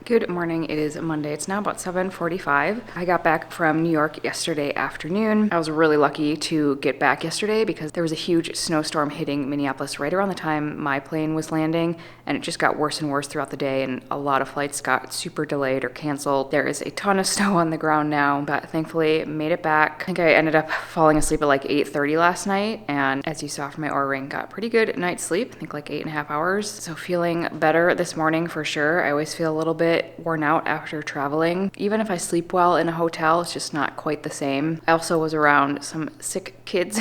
Good morning. It is Monday. It's now about 7:45. I got back from New York yesterday afternoon. I was really lucky to get back yesterday because there was a huge snowstorm hitting Minneapolis right around the time my plane was landing, and it just got worse and worse throughout the day, and a lot of flights got super delayed or canceled. There is a ton of snow on the ground now, but thankfully made it back. I think I ended up falling asleep at like 8:30 last night, and as you saw from my Oura ring, got pretty good night's sleep. I think like 8.5 hours. So feeling better this morning for sure. I always feel a little bit worn out after traveling. Even if I sleep well in a hotel, it's just not quite the same. I also was around some sick kids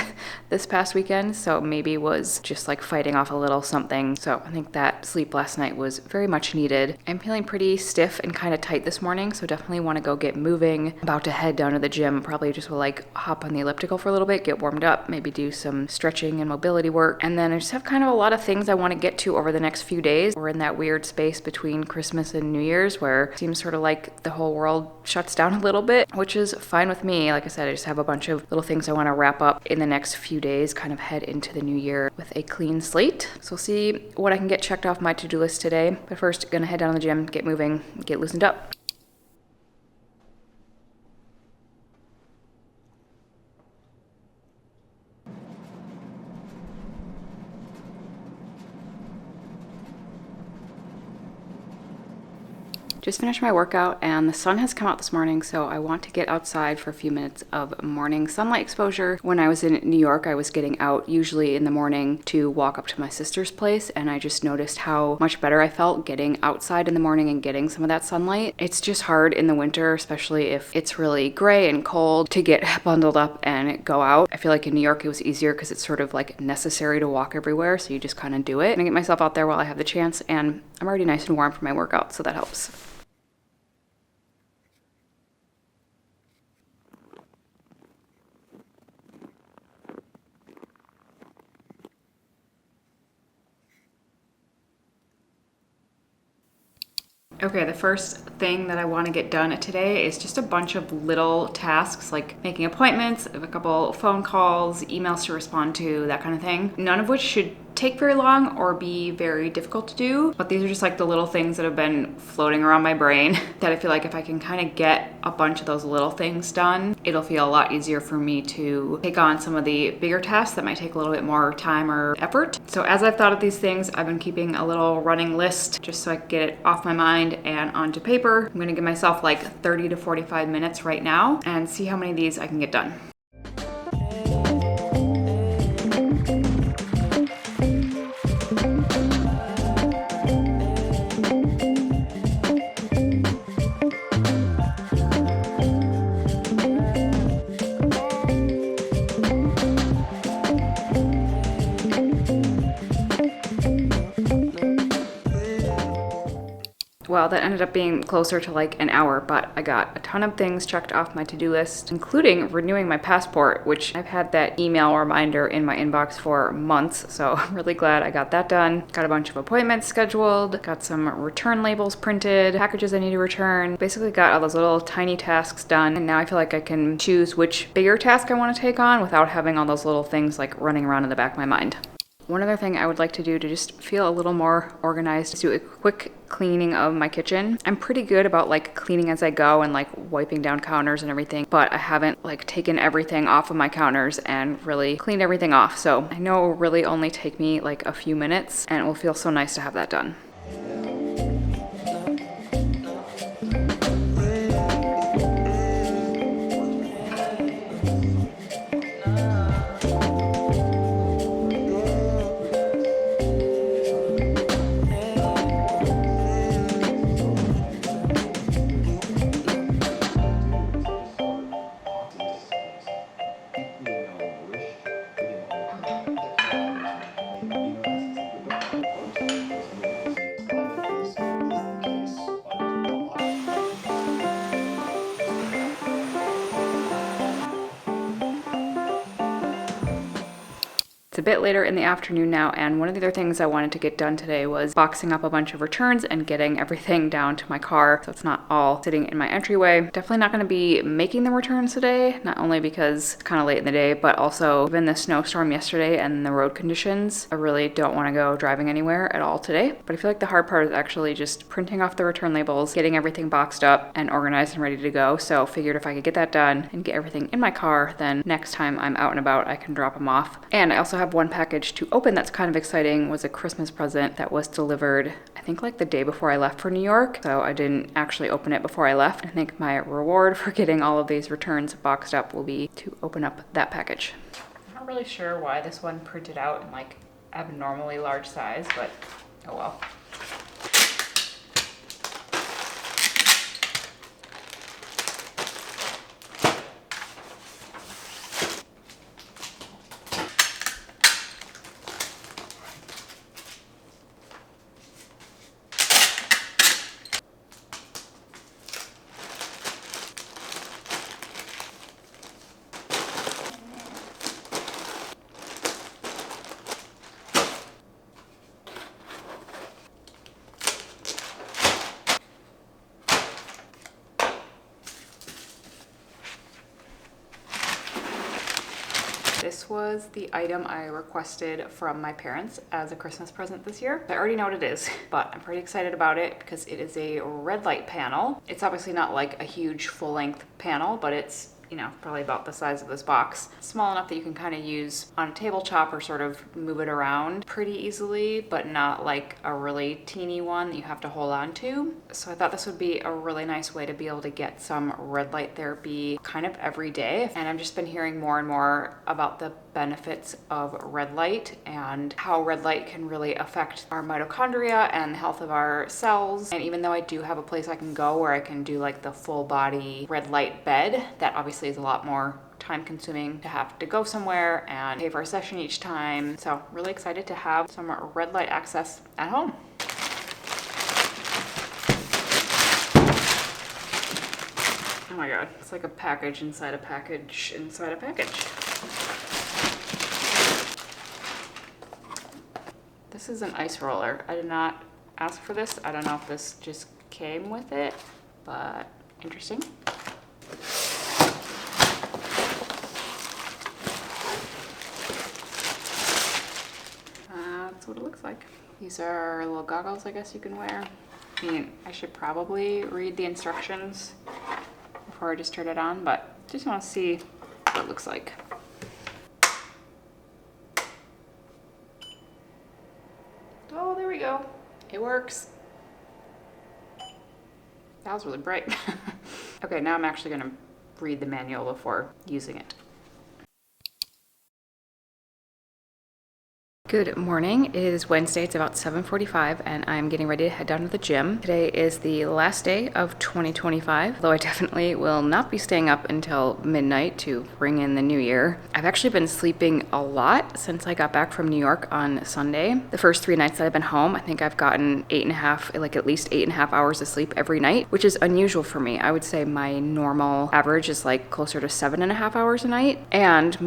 this past weekend, so maybe was just like fighting off a little something. So I think that sleep last night was very much needed. I'm feeling pretty stiff and kind of tight this morning, so definitely want to go get moving. About to head down to the gym. Probably just will like hop on the elliptical for a little bit, get warmed up, maybe do some stretching and mobility work. And then I just have kind of a lot of things I want to get to over the next few days. We're in that weird space between Christmas and New Year's where it seems sort of like the whole world shuts down a little bit, which is fine with me. Like I said, I just have a bunch of little things I want to wrap up in the next few days, kind of head into the new year with a clean slate. So we'll see what I can get checked off my to-do list today. But first, gonna head down to the gym, get moving, get loosened up. Just finished my workout and the sun has come out this morning, so I want to get outside for a few minutes of morning sunlight exposure. When I was in New York, I was getting out usually in the morning to walk up to my sister's place, and I just noticed how much better I felt getting outside in the morning and getting some of that sunlight. It's just hard in the winter, especially if it's really gray and cold, to get bundled up and go out. I feel like in New York it was easier because it's sort of like necessary to walk everywhere, so you just kind of do it. And I get myself out there while I have the chance, and I'm already nice and warm for my workout, so that helps. Okay, the first thing that I want to get done today is just a bunch of little tasks like making appointments, a couple phone calls, emails to respond to, that kind of thing. None of which should take very long or be very difficult to do, but these are just like the little things that have been floating around my brain that I feel like if I can kind of get a bunch of those little things done, it'll feel a lot easier for me to take on some of the bigger tasks that might take a little bit more time or effort. So as I've thought of these things, I've been keeping a little running list just so I can get it off my mind and onto paper. I'm gonna give myself like 30 to 45 minutes right now and see how many of these I can get done. Well, that ended up being closer to like an hour, but I got a ton of things checked off my to-do list, including renewing my passport, which I've had that email reminder in my inbox for months, so I'm really glad I got that done. Got a bunch of appointments scheduled, got some return labels printed, packages I need to return, basically got all those little tiny tasks done, and now I feel like I can choose which bigger task I want to take on without having all those little things like running around in the back of my mind. One other thing I would like to do to just feel a little more organized is do a quick cleaning of my kitchen. I'm pretty good about like cleaning as I go and like wiping down counters and everything, but I haven't like taken everything off of my counters and really cleaned everything off. So I know it will really only take me like a few minutes, and it will feel so nice to have that done. It's a bit later in the afternoon now, and one of the other things I wanted to get done today was boxing up a bunch of returns and getting everything down to my car so it's not all sitting in my entryway. Definitely not going to be making the returns today, not only because it's kind of late in the day, but also given the snowstorm yesterday and the road conditions, I really don't want to go driving anywhere at all today. But I feel like the hard part is actually just printing off the return labels, getting everything boxed up and organized and ready to go. So figured if I could get that done and get everything in my car, then next time I'm out and about, I can drop them off. And I also have one package to open that's kind of exciting. Was a Christmas present that was delivered, I think like the day before I left for New York. So I didn't actually open it before I left. I think my reward for getting all of these returns boxed up will be to open up that package. I'm not really sure why this one printed out in like abnormally large size, but oh well. This was the item I requested from my parents as a Christmas present this year. I already know what it is, but I'm pretty excited about it because it is a red light panel. It's obviously not like a huge full-length panel, but it's, you know, probably about the size of this box. Small enough that you can kind of use on a tabletop or sort of move it around pretty easily, but not like a really teeny one that you have to hold on to. So I thought this would be a really nice way to be able to get some red light therapy kind of every day. And I've just been hearing more and more about the benefits of red light and how red light can really affect our mitochondria and the health of our cells. And even though I do have a place I can go where I can do like the full body red light bed, that obviously is a lot more time consuming to have to go somewhere and pay for a session each time. So really excited to have some red light access at home. Oh my God, it's like a package inside a package inside a package. This is an ice roller. I did not ask for this. I don't know if this just came with it, but interesting. That's what it looks like. These are little goggles I guess you can wear. I mean, I should probably read the instructions before I just turn it on, but just want to see what it looks like. Oh, there we go. It works. That was really bright. Okay, now I'm actually gonna read the manual before using it. Good morning. It is Wednesday. It's about 7:45 and I'm getting ready to head down to the gym. Today is the last day of 2025, though I definitely will not be staying up until midnight to bring in the new year. I've actually been sleeping a lot since I got back from New York on Sunday. The first 3 nights that I've been home, I think I've gotten 8.5, like at least 8.5 hours of sleep every night, which is unusual for me. I would say my normal average is like closer to 7.5 hours a night. And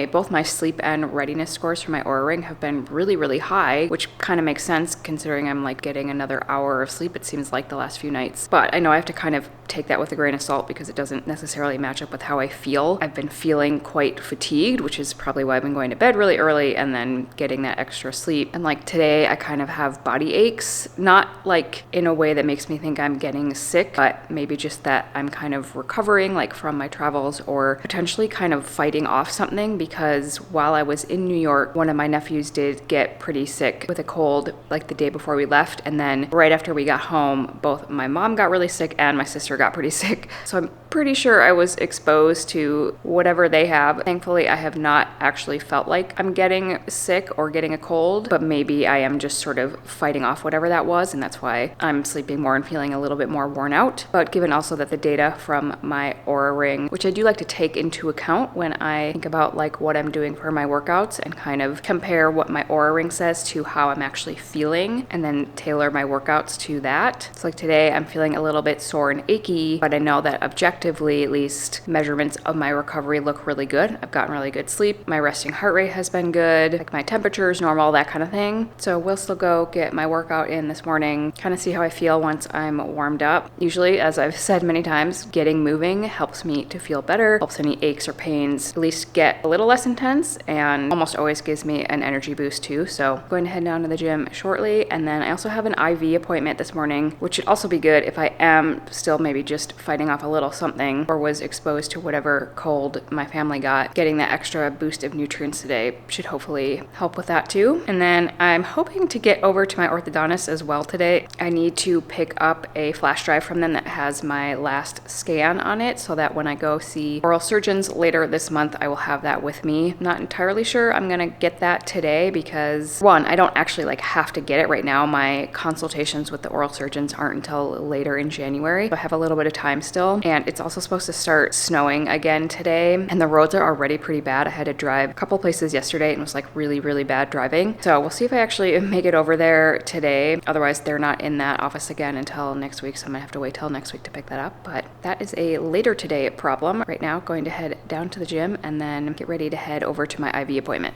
both my sleep and readiness scores for my Oura Ring have been really high, which kind of makes sense considering I'm like getting another hour of sleep, it seems like, the last few nights. But I know I have to kind of take that with a grain of salt because it doesn't necessarily match up with how I feel. I've been feeling quite fatigued, which is probably why I've been going to bed really early and then getting that extra sleep. And like today, I kind of have body aches, not like in a way that makes me think I'm getting sick, but maybe just that I'm kind of recovering like from my travels or potentially kind of fighting off something, because while I was in New York, one of my nephews did get pretty sick with a cold like the day before we left, and then right after we got home, both my mom got really sick and my sister got pretty sick. So I'm pretty sure I was exposed to whatever they have. Thankfully, I have not actually felt like I'm getting sick or getting a cold, but maybe I am just sort of fighting off whatever that was, and that's why I'm sleeping more and feeling a little bit more worn out. But given also that the data from my Oura Ring, which I do like to take into account when I think about like what I'm doing for my workouts and kind of compare what my Oura Ring says to how I'm actually feeling and then tailor my workouts to that. So like today I'm feeling a little bit sore and achy achy, but I know that objectively, at least, measurements of my recovery look really good. I've gotten really good sleep. My resting heart rate has been good. Like my temperature is normal, that kind of thing. So we'll still go get my workout in this morning, kind of see how I feel once I'm warmed up. Usually, as I've said many times, getting moving helps me to feel better, helps any aches or pains at least get a little less intense, and almost always gives me an energy boost too. So I'm going to head down to the gym shortly, and then I also have an IV appointment this morning, which should also be good if I am still maybe just fighting off a little something or was exposed to whatever cold my family got. Getting that extra boost of nutrients today should hopefully help with that too. And then I'm hoping to get over to my orthodontist as well today. I need to pick up a flash drive from them that has my last scan on it, so that when I go see oral surgeons later this month, I will have that with me. I'm not entirely sure I'm gonna get that today because, one, I don't actually have to get it right now. My consultations with the oral surgeons aren't until later in January. So I have a little bit of time still, and it's also supposed to start snowing again today, and the roads are already pretty bad. I had to drive a couple places yesterday and it was really, really bad driving. So we'll see if I actually make it over there today. Otherwise, they're not in that office again until next week, so I'm gonna have to wait till next week to pick that up. But that is a later today problem. Right now, going to head down to the gym and then get ready to head over to my IV appointment.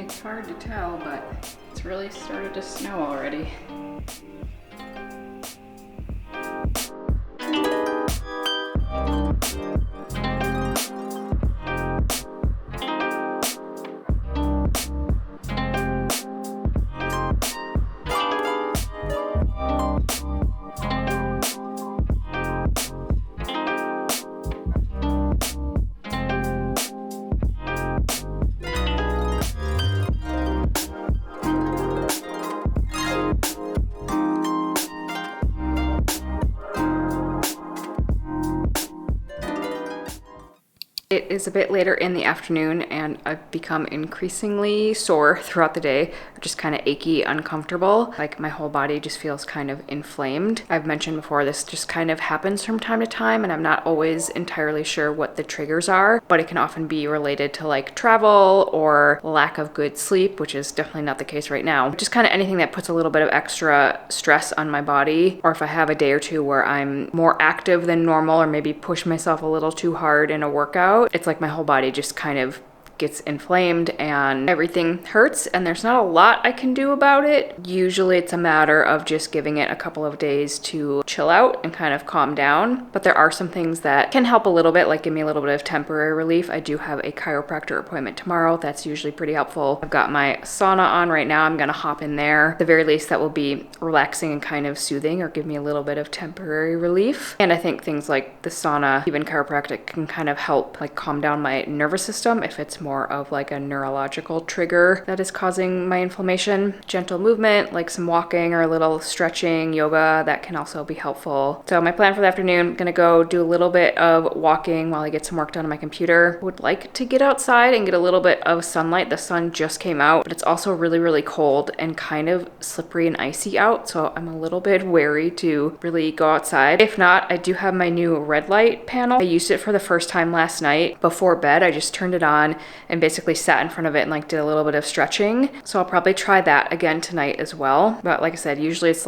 It's hard to tell, but it's really started to snow already. It is a bit later in the afternoon and I've become increasingly sore throughout the day, just kind of achy, uncomfortable. Like my whole body just feels kind of inflamed. I've mentioned before, this just kind of happens from time to time and I'm not always entirely sure what the triggers are, but it can often be related to travel or lack of good sleep, which is definitely not the case right now. Just kind of anything that puts a little bit of extra stress on my body, or if I have a day or two where I'm more active than normal or maybe push myself a little too hard in a workout, it's like my whole body just kind of gets inflamed and everything hurts, and there's not a lot I can do about it. Usually it's a matter of just giving it a couple of days to chill out and kind of calm down. But there are some things that can help a little bit, like give me a little bit of temporary relief. I do have a chiropractor appointment tomorrow. That's usually pretty helpful. I've got my sauna on right now. I'm gonna hop in there. At the very least, that will be relaxing and kind of soothing, or give me a little bit of temporary relief. And I think things like the sauna, even chiropractic, can kind of help calm down my nervous system if it's more of a neurological trigger that is causing my inflammation. Gentle movement, like some walking or a little stretching, yoga, that can also be helpful. So my plan for the afternoon, I'm gonna go do a little bit of walking while I get some work done on my computer. Would like to get outside and get a little bit of sunlight. The sun just came out, but it's also really, really cold and kind of slippery and icy out, so I'm a little bit wary to really go outside. If not, I do have my new red light panel. I used it for the first time last night. Before bed, I just turned it on and basically sat in front of it and did a little bit of stretching. So I'll probably try that again tonight as well. But like I said, usually it's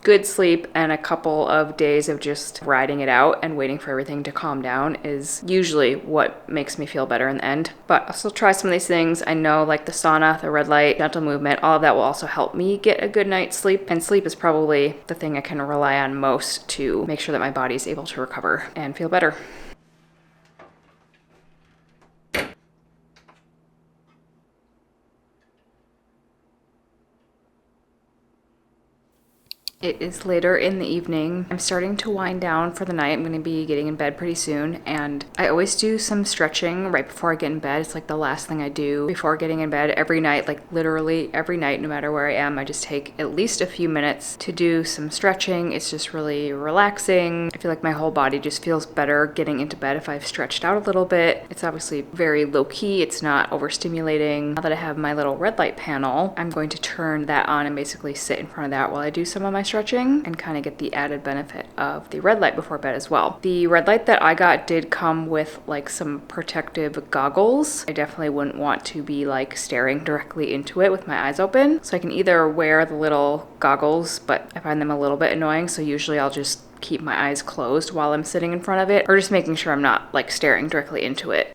good sleep and a couple of days of just riding it out and waiting for everything to calm down is usually what makes me feel better in the end. But I'll still try some of these things. I know the sauna, the red light, gentle movement, all of that will also help me get a good night's sleep. And sleep is probably the thing I can rely on most to make sure that my body is able to recover and feel better. It is later in the evening. I'm starting to wind down for the night. I'm going to be getting in bed pretty soon, and I always do some stretching right before I get in bed. It's like the last thing I do before getting in bed every night, like literally every night, no matter where I am. I just take at least a few minutes to do some stretching. It's just really relaxing. I feel like my whole body just feels better getting into bed if I've stretched out a little bit. It's obviously very low key. It's not overstimulating. Now that I have my little red light panel, I'm going to turn that on and basically sit in front of that while I do some of my stretching and kind of get the added benefit of the red light before bed as well. The red light that I got did come with like some protective goggles. I definitely wouldn't want to be like staring directly into it with my eyes open. So I can either wear the little goggles, but I find them a little bit annoying. So usually I'll just keep my eyes closed while I'm sitting in front of it, or just making sure I'm not like staring directly into it.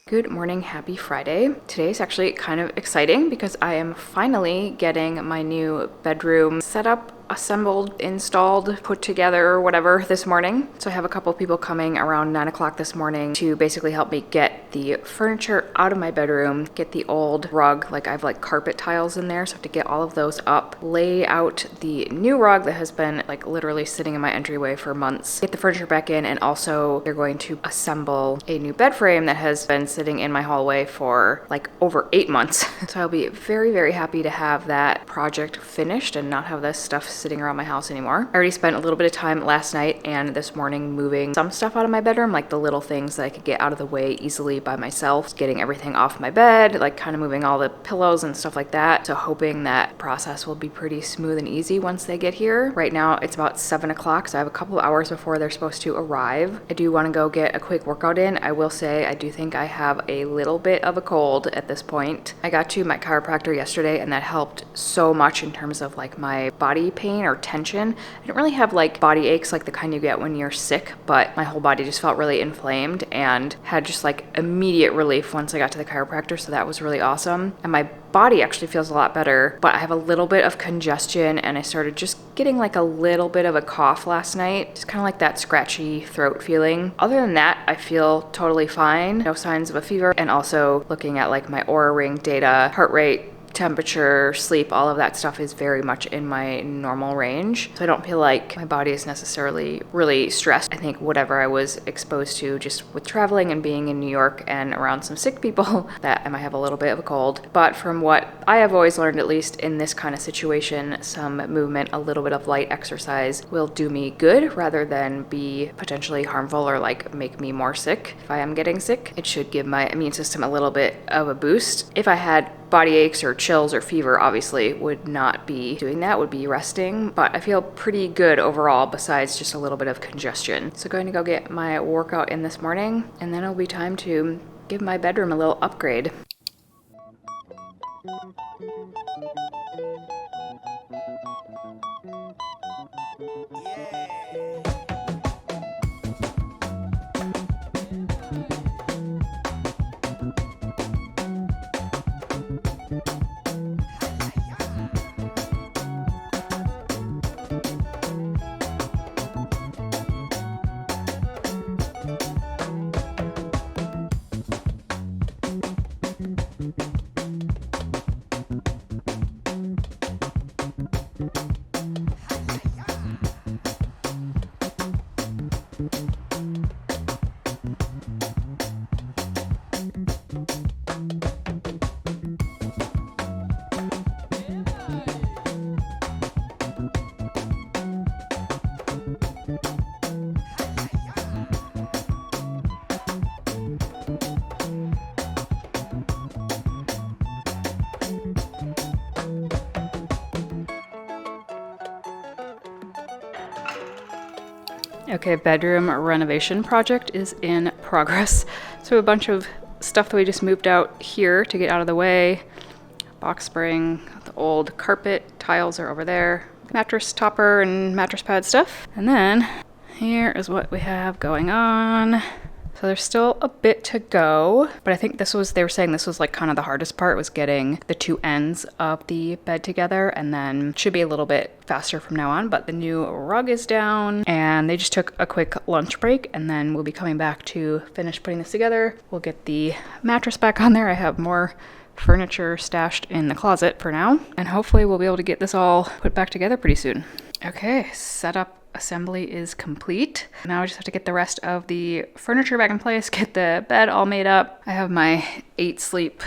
Good morning, happy Friday. Today is actually kind of exciting because I am finally getting my new bedroom set up, assembled, installed, put together, whatever, this morning. So I have a couple people coming around 9 o'clock this morning to basically help me get the furniture out of my bedroom, get the old rug, like I have like carpet tiles in there, so I have to get all of those up, lay out the new rug that has been like literally sitting in my entryway for months, get the furniture back in, and also they're going to assemble a new bed frame that has been sitting in my hallway for like over 8 months. So I'll be very, very happy to have that project finished and not have this stuff sitting around my house anymore. I already spent a little bit of time last night and this morning moving some stuff out of my bedroom, like the little things that I could get out of the way easily by myself, getting everything off my bed, like kind of moving all the pillows and stuff like that. So hoping that process will be pretty smooth and easy once they get here. Right now it's about 7 o'clock, so I have a couple of hours before they're supposed to arrive. I do want to go get a quick workout in. I will say I do think I have a little bit of a cold at this point. I got to my chiropractor yesterday and that helped so much in terms of like my body pain or tension. I didn't really have like body aches like the kind you get when you're sick, but my whole body just felt really inflamed and had just like immediate relief once I got to the chiropractor, so that was really awesome. And my body actually feels a lot better, but I have a little bit of congestion and I started just getting like a little bit of a cough last night, just kind of like that scratchy throat feeling. Other than that, I feel totally fine. No signs of a fever, and also looking at like my Oura Ring data, heart rate, temperature, sleep, all of that stuff is very much in my normal range. So I don't feel like my body is necessarily really stressed. I think whatever I was exposed to just with traveling and being in New York and around some sick people, that I might have a little bit of a cold. But from what I have always learned, at least in this kind of situation, some movement, a little bit of light exercise will do me good rather than be potentially harmful or like make me more sick. If I am getting sick, it should give my immune system a little bit of a boost. If I had body aches or chills or fever, obviously would not be doing that, would be resting, but I feel pretty good overall besides just a little bit of congestion. So going to go get my workout in this morning, and then it'll be time to give my bedroom a little upgrade. Okay, bedroom renovation project is in progress. So a bunch of stuff that we just moved out here to get out of the way. Box spring, the old carpet, tiles are over there. Mattress topper and mattress pad stuff. And then here is what we have going on. So there's still a bit to go, but I think they were saying this was like kind of the hardest part, was getting the two ends of the bed together, and then should be a little bit faster from now on. But the new rug is down and they just took a quick lunch break, and then we'll be coming back to finish putting this together. We'll get the mattress back on there. I have more furniture stashed in the closet for now, and hopefully we'll be able to get this all put back together pretty soon. Okay, setup assembly is complete. Now I just have to get the rest of the furniture back in place, get the bed all made up. I have my 8 sleep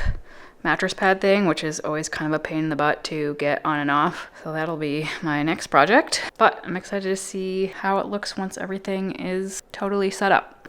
mattress pad thing, which is always kind of a pain in the butt to get on and off. So that'll be my next project. But I'm excited to see how it looks once everything is totally set up.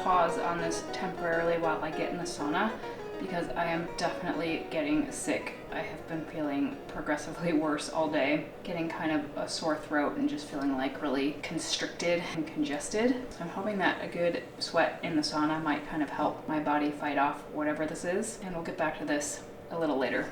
Pause on this temporarily while I get in the sauna, because I am definitely getting sick. I have been feeling progressively worse all day, getting kind of a sore throat and just feeling like really constricted and congested. So I'm hoping that a good sweat in the sauna might kind of help my body fight off whatever this is, and we'll get back to this a little later.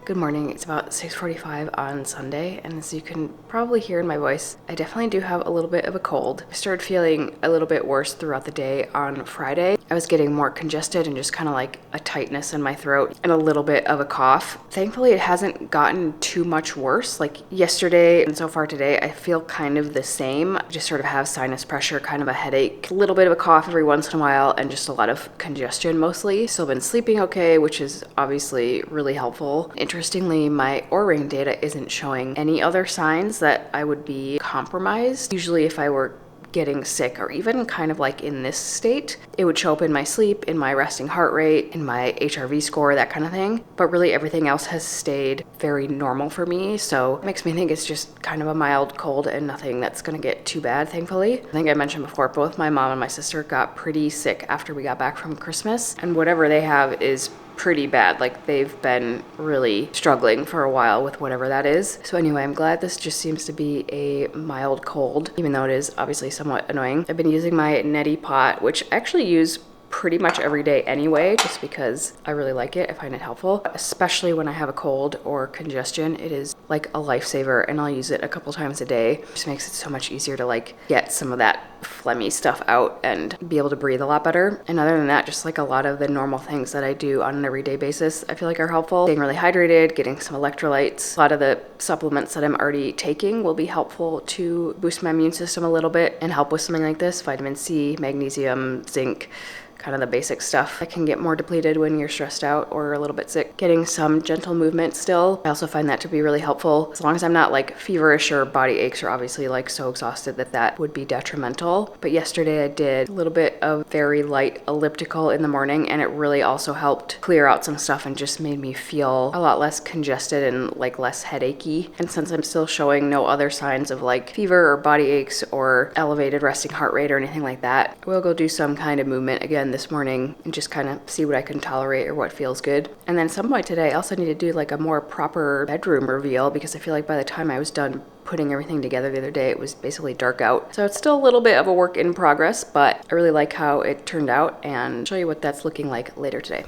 Good morning. It's about 6:45 on Sunday, and as you can probably hear in my voice, I definitely do have a little bit of a cold. I started feeling a little bit worse throughout the day on Friday. I was getting more congested and just kind of like a tightness in my throat and a little bit of a cough. Thankfully, it hasn't gotten too much worse. Like yesterday and so far today, I feel kind of the same. I just sort of have sinus pressure, kind of a headache, a little bit of a cough every once in a while, and just a lot of congestion mostly. Still been sleeping okay, which is obviously really helpful. Interestingly, my Oura Ring data isn't showing any other signs that I would be compromised. Usually if I were getting sick or even kind of like in this state, it would show up in my sleep, in my resting heart rate, in my HRV score, that kind of thing. But really everything else has stayed very normal for me. So it makes me think it's just kind of a mild cold and nothing that's gonna get too bad, thankfully. I think I mentioned before, both my mom and my sister got pretty sick after we got back from Christmas, and whatever they have is pretty bad. Like they've been really struggling for a while with whatever that is. So anyway, I'm glad this just seems to be a mild cold, even though it is obviously somewhat annoying. I've been using my neti pot, which I actually use pretty much every day anyway, just because I really like it. I find it helpful, especially when I have a cold or congestion. It is like a lifesaver, and I'll use it a couple times a day. It just makes it so much easier to like get some of that phlegmy stuff out and be able to breathe a lot better. And other than that, just like a lot of the normal things that I do on an everyday basis, I feel like are helpful. Staying really hydrated, getting some electrolytes. A lot of the supplements that I'm already taking will be helpful to boost my immune system a little bit and help with something like this. Vitamin C, magnesium, zinc, kind of the basic stuff that can get more depleted when you're stressed out or a little bit sick. Getting some gentle movement still, I also find that to be really helpful. As long as I'm not like feverish or body aches or obviously like so exhausted that would be detrimental. But yesterday I did a little bit of very light elliptical in the morning, and it really also helped clear out some stuff and just made me feel a lot less congested and like less headachy. And since I'm still showing no other signs of like fever or body aches or elevated resting heart rate or anything like that, I will go do some kind of movement again this morning and just kind of see what I can tolerate or what feels good. And then some point today I also need to do like a more proper bedroom reveal, because I feel like by the time I was done putting everything together the other day, it was basically dark out. So it's still a little bit of a work in progress, but I really like how it turned out, and I'll show you what that's looking like later today.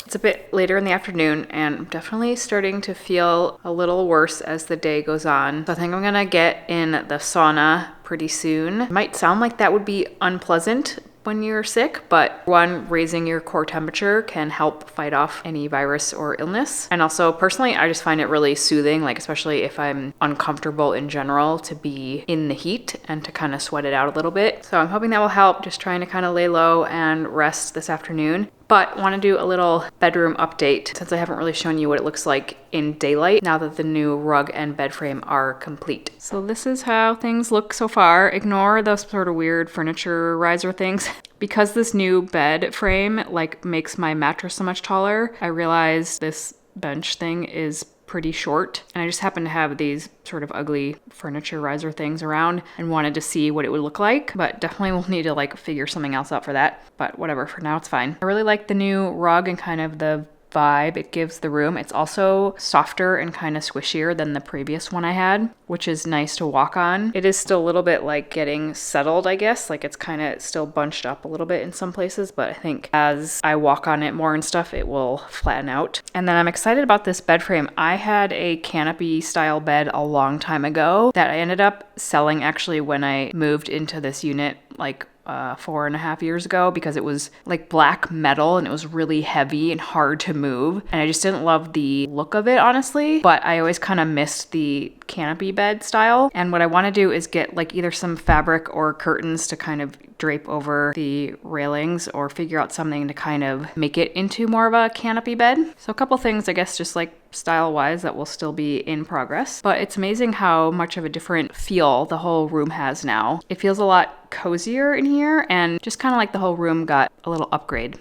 It's a bit later in the afternoon, and I'm definitely starting to feel a little worse as the day goes on. So I think I'm gonna get in the sauna pretty soon. It might sound like that would be unpleasant when you're sick, but one, raising your core temperature can help fight off any virus or illness. And also personally, I just find it really soothing, like especially if I'm uncomfortable in general, to be in the heat and to kind of sweat it out a little bit. So I'm hoping that will help, just trying to kind of lay low and rest this afternoon. But want to do a little bedroom update since I haven't really shown you what it looks like in daylight now that the new rug and bed frame are complete. So this is how things look so far. Ignore those sort of weird furniture riser things. Because this new bed frame like makes my mattress so much taller, I realized this bench thing is pretty short, and I just happen to have these sort of ugly furniture riser things around and wanted to see what it would look like, but definitely will need to like figure something else out for that, but whatever, for now it's fine. I really like the new rug and kind of the vibe it gives the room. It's also softer and kind of squishier than the previous one I had, which is nice to walk on. It is still a little bit like getting settled, I guess. Like it's kind of still bunched up a little bit in some places, but I think as I walk on it more and stuff, it will flatten out. And then I'm excited about this bed frame. I had a canopy style bed a long time ago that I ended up selling actually when I moved into this unit like 4.5 years ago, because it was like black metal and it was really heavy and hard to move, and I just didn't love the look of it, honestly. But I always kind of missed the canopy bed style, and what I want to do is get like either some fabric or curtains to kind of drape over the railings, or figure out something to kind of make it into more of a canopy bed. So a couple things, I guess, just like style wise that will still be in progress, but it's amazing how much of a different feel the whole room has now. It feels a lot cozier in here, and just kind of like the whole room got a little upgrade.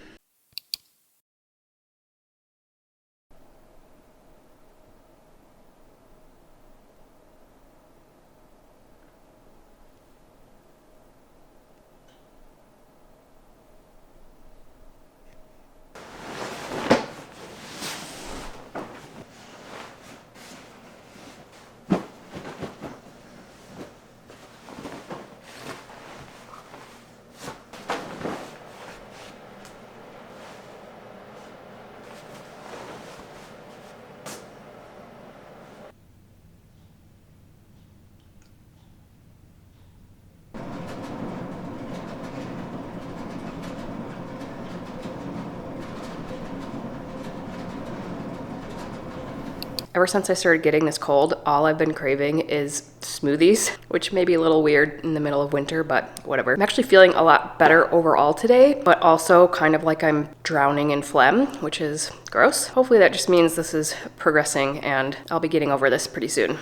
Ever since I started getting this cold, all I've been craving is smoothies, which may be a little weird in the middle of winter, but whatever. I'm actually feeling a lot better overall today, but also kind of like I'm drowning in phlegm, which is gross. Hopefully that just means this is progressing and I'll be getting over this pretty soon.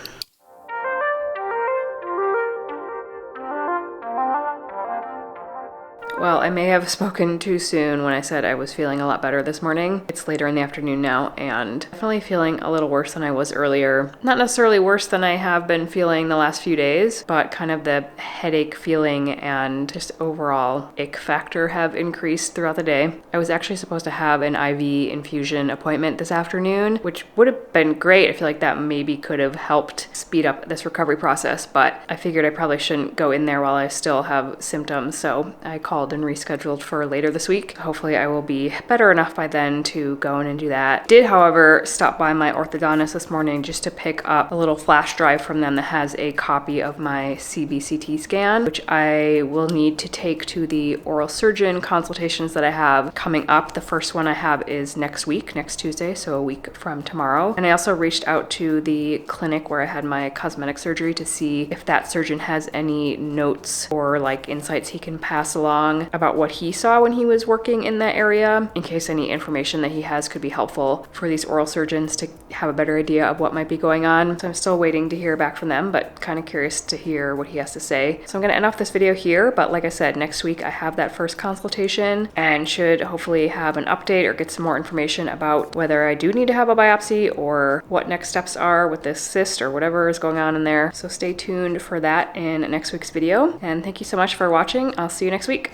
Well, I may have spoken too soon when I said I was feeling a lot better this morning. It's later in the afternoon now and definitely feeling a little worse than I was earlier. Not necessarily worse than I have been feeling the last few days, but kind of the headache feeling and just overall ache factor have increased throughout the day. I was actually supposed to have an IV infusion appointment this afternoon, which would have been great. I feel like that maybe could have helped speed up this recovery process, but I figured I probably shouldn't go in there while I still have symptoms, so I called and rescheduled for later this week. Hopefully I will be better enough by then to go in and do that. Did, however, stop by my orthodontist this morning just to pick up a little flash drive from them that has a copy of my CBCT scan, which I will need to take to the oral surgeon consultations that I have coming up. The first one I have is next week, next Tuesday, so a week from tomorrow. And I also reached out to the clinic where I had my cosmetic surgery to see if that surgeon has any notes or like insights he can pass along about what he saw when he was working in that area, in case any information that he has could be helpful for these oral surgeons to have a better idea of what might be going on. So I'm still waiting to hear back from them, but kind of curious to hear what he has to say. So I'm going to end off this video here, but like I said, next week I have that first consultation and should hopefully have an update or get some more information about whether I do need to have a biopsy or what next steps are with this cyst or whatever is going on in there. So stay tuned for that in next week's video, and thank you so much for watching. I'll see you next week.